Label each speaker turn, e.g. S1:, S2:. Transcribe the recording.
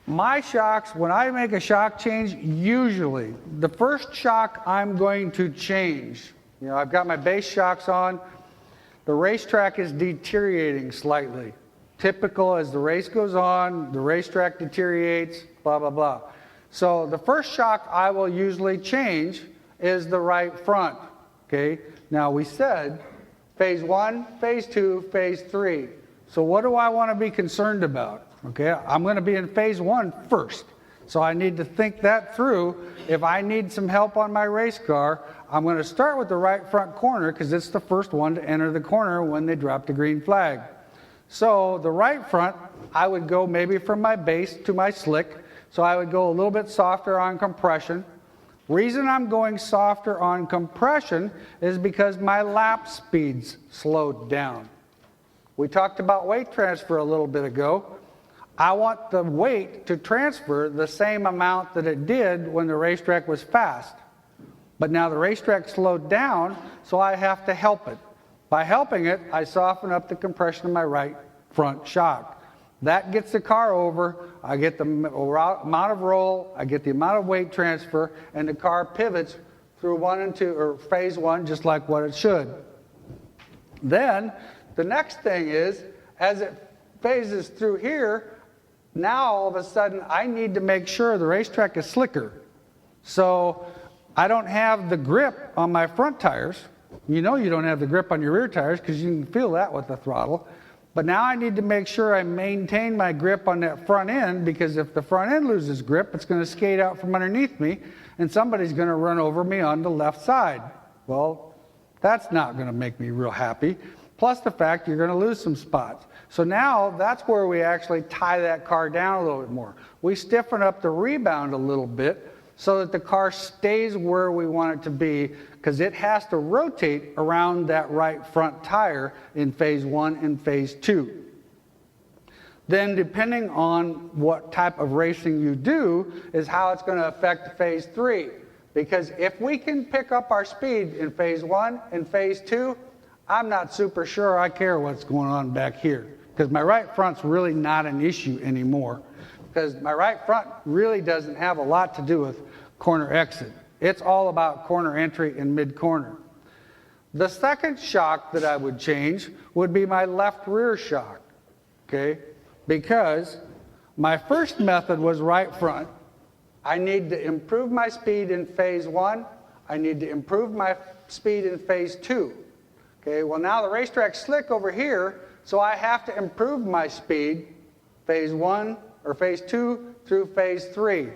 S1: My shocks, when I make a shock change, usually the first shock I'm going to change, I've got my base shocks on, the racetrack is deteriorating slightly. Typical, as the race goes on, the racetrack deteriorates, blah, blah, blah. So the first shock I will usually change is the right front, okay? Now we said phase 1, phase 2, phase 3. So what do I want to be concerned about? Okay, I'm going to be in phase 1 first. So I need to think that through. If I need some help on my race car, I'm going to start with the right front corner because it's the first one to enter the corner when they drop the green flag. So the right front, I would go maybe from my base to my slick. So I would go a little bit softer on compression. Reason I'm going softer on compression is because my lap speeds slowed down. We talked about weight transfer a little bit ago. I want the weight to transfer the same amount that it did when the racetrack was fast. But now the racetrack slowed down, so I have to help it. By helping it, I soften up the compression of my right front shock. That gets the car over, I get the amount of roll, I get the amount of weight transfer, and the car pivots through 1 and 2, or phase 1, just like what it should. Then, the next thing is, as it phases through here, now all of a sudden I need to make sure the racetrack is slicker. So I don't have the grip on my front tires. You don't have the grip on your rear tires because you can feel that with the throttle. But now I need to make sure I maintain my grip on that front end, because if the front end loses grip, it's going to skate out from underneath me and somebody's going to run over me on the left side. Well, that's not going to make me real happy. Plus the fact you're going to lose some spots. So now that's where we actually tie that car down a little bit more. We stiffen up the rebound a little bit so that the car stays where we want it to be, because it has to rotate around that right front tire in phase 1 and phase 2. Then depending on what type of racing you do is how it's going to affect phase 3. Because if we can pick up our speed in phase 1 and phase 2, I'm not super sure I care what's going on back here, because my right front's really not an issue anymore, because my right front really doesn't have a lot to do with corner exit. It's all about corner entry and mid-corner. The second shock that I would change would be my left rear shock, okay? Because my first method was right front. I need to improve my speed in phase 1. I need to improve my speed in phase 2. Okay, well now the racetrack's slick over here, so I have to improve my speed, phase 1 or phase 2 through phase 3.